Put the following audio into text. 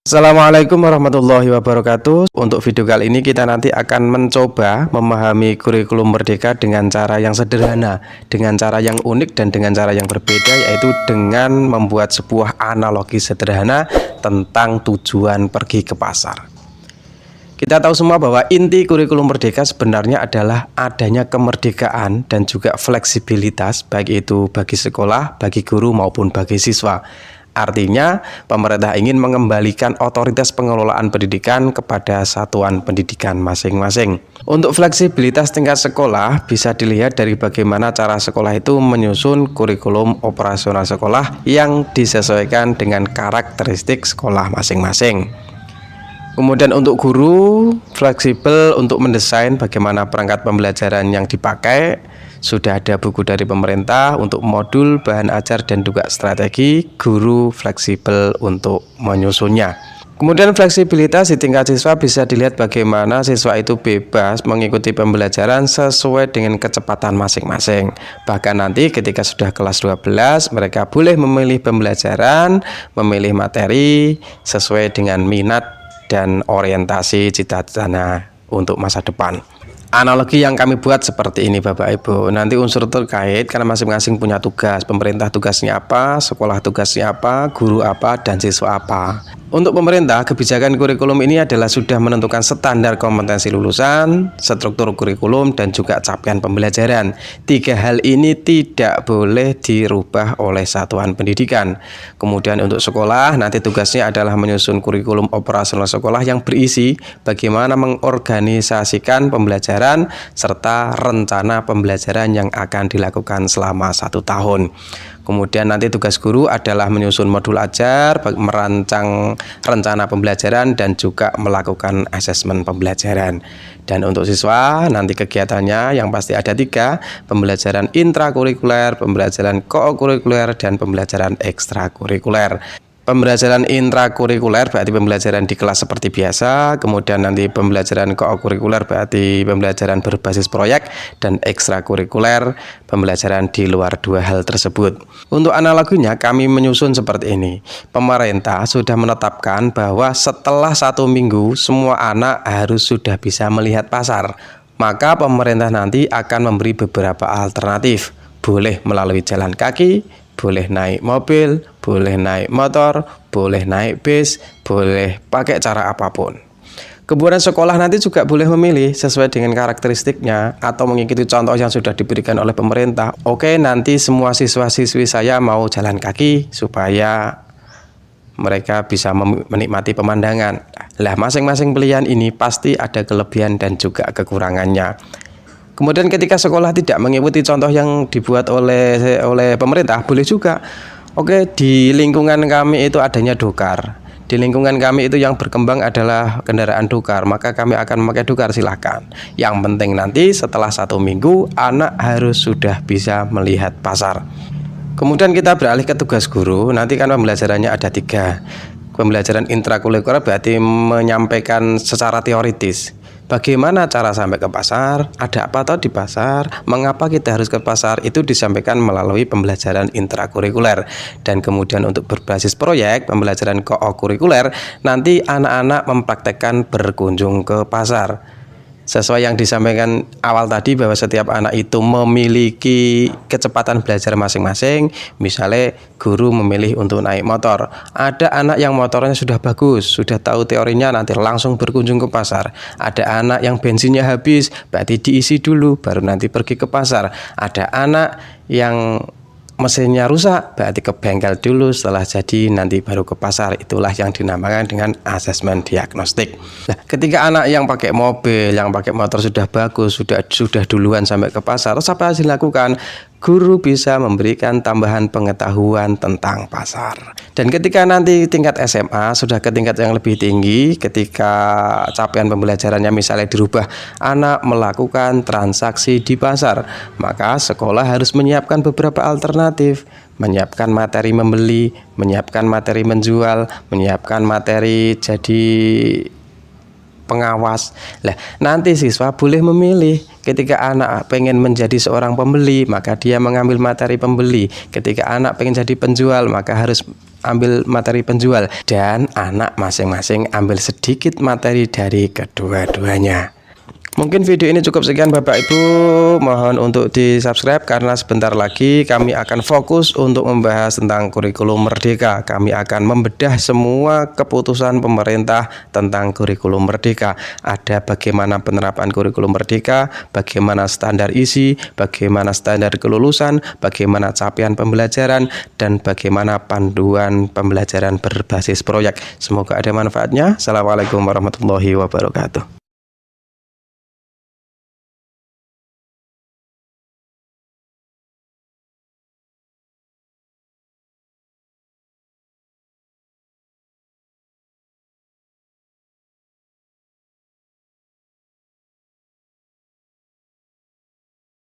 Assalamualaikum warahmatullahi wabarakatuh. Untuk video kali ini kita nanti akan mencoba memahami kurikulum Merdeka dengan cara yang sederhana, dengan cara yang unik dan dengan cara yang berbeda, yaitu dengan membuat sebuah analogi sederhana tentang tujuan pergi ke pasar. Kita tahu semua bahwa inti kurikulum Merdeka sebenarnya adalah adanya kemerdekaan dan juga fleksibilitas, baik itu bagi sekolah, bagi guru maupun bagi siswa. Artinya, pemerintah ingin mengembalikan otoritas pengelolaan pendidikan kepada satuan pendidikan masing-masing. Untuk fleksibilitas tingkat sekolah bisa dilihat dari bagaimana cara sekolah itu menyusun kurikulum operasional sekolah yang disesuaikan dengan karakteristik sekolah masing-masing. Kemudian untuk guru, fleksibel untuk mendesain bagaimana perangkat pembelajaran yang dipakai. Sudah ada buku dari pemerintah untuk modul, bahan ajar, dan juga strategi. Guru fleksibel untuk menyusunnya. Kemudian fleksibilitas di tingkat siswa bisa dilihat bagaimana siswa itu bebas mengikuti pembelajaran sesuai dengan kecepatan masing-masing. Bahkan nanti ketika sudah kelas 12, mereka boleh memilih pembelajaran, memilih materi sesuai dengan minat dan orientasi cita-citanya untuk masa depan. Analogi yang kami buat seperti ini Bapak Ibu. Nanti unsur terkait karena masing-masing punya tugas. Pemerintah tugasnya apa, sekolah tugasnya apa, guru apa, dan siswa apa. Untuk pemerintah, kebijakan kurikulum ini adalah sudah menentukan standar kompetensi lulusan, struktur kurikulum, dan juga capaian pembelajaran. Tiga hal ini tidak boleh dirubah oleh satuan pendidikan. Kemudian untuk sekolah, nanti tugasnya adalah menyusun kurikulum operasional sekolah yang berisi bagaimana mengorganisasikan pembelajaran serta rencana pembelajaran yang akan dilakukan selama 1 tahun. Kemudian nanti tugas guru adalah menyusun modul ajar, merancang rencana pembelajaran, dan juga melakukan asesmen pembelajaran. Dan untuk siswa, nanti kegiatannya yang pasti ada 3, pembelajaran intrakurikuler, pembelajaran kokurikuler, dan pembelajaran ekstrakurikuler. Pembelajaran intrakurikuler berarti pembelajaran di kelas seperti biasa, kemudian nanti pembelajaran kokurikuler berarti pembelajaran berbasis proyek, dan ekstrakurikuler pembelajaran di luar 2 hal tersebut. Untuk analoginya kami menyusun seperti ini. Pemerintah sudah menetapkan bahwa setelah 1 minggu semua anak harus sudah bisa melihat pasar. Maka pemerintah nanti akan memberi beberapa alternatif. Boleh melalui jalan kaki, boleh naik mobil, boleh naik motor, boleh naik bis, boleh pakai cara apapun. Kemudian sekolah nanti juga boleh memilih sesuai dengan karakteristiknya atau mengikuti contoh yang sudah diberikan oleh pemerintah. Oke, nanti semua siswa-siswi saya mau jalan kaki supaya mereka bisa menikmati pemandangan. Lah, masing-masing pilihan ini pasti ada kelebihan dan juga kekurangannya. Kemudian ketika sekolah tidak mengikuti contoh yang dibuat oleh pemerintah, boleh juga. Oke, di lingkungan kami itu adanya dokar. Di lingkungan kami itu yang berkembang adalah kendaraan dokar, maka kami akan memakai dokar, silahkan. Yang penting nanti setelah 1 minggu, anak harus sudah bisa melihat pasar. Kemudian kita beralih ke tugas guru, nanti kan pembelajarannya ada 3. Pembelajaran intrakurikuler berarti menyampaikan secara teoritis. Bagaimana cara sampai ke pasar, ada apa toh di pasar, mengapa kita harus ke pasar, itu disampaikan melalui pembelajaran intrakurikuler. Dan kemudian untuk berbasis proyek, pembelajaran kokurikuler, nanti anak-anak mempraktekkan berkunjung ke pasar. Sesuai yang disampaikan awal tadi bahwa setiap anak itu memiliki kecepatan belajar masing-masing. Misalnya guru memilih untuk naik motor. Ada anak yang motornya sudah bagus, sudah tahu teorinya, nanti langsung berkunjung ke pasar. Ada anak yang bensinnya habis, berarti diisi dulu baru nanti pergi ke pasar. Ada anak yang mesinnya rusak, berarti ke bengkel dulu, setelah jadi nanti baru ke pasar. Itulah yang dinamakan dengan asesmen diagnostik. Nah, ketika anak yang pakai mobil, yang pakai motor sudah bagus, sudah duluan sampai ke pasar, terus apa yang dilakukan? Guru bisa memberikan tambahan pengetahuan tentang pasar. Dan ketika nanti tingkat SMA sudah ke tingkat yang lebih tinggi, ketika capaian pembelajarannya misalnya dirubah, anak melakukan transaksi di pasar, maka sekolah harus menyiapkan beberapa alternatif. Menyiapkan materi membeli, menyiapkan materi menjual, menyiapkan materi jadi pengawas. Lah, nanti siswa boleh memilih. Ketika anak pengen menjadi seorang pembeli, maka dia mengambil materi pembeli. Ketika anak pengen jadi penjual, maka harus ambil materi penjual, dan anak masing-masing ambil sedikit materi dari kedua-duanya. Mungkin video ini cukup sekian Bapak Ibu, mohon untuk di subscribe karena sebentar lagi kami akan fokus untuk membahas tentang kurikulum merdeka. Kami akan membedah semua keputusan pemerintah tentang kurikulum merdeka. Ada bagaimana penerapan kurikulum merdeka, bagaimana standar isi, bagaimana standar kelulusan, bagaimana capaian pembelajaran, dan bagaimana panduan pembelajaran berbasis proyek. Semoga ada manfaatnya. Assalamualaikum warahmatullahi wabarakatuh.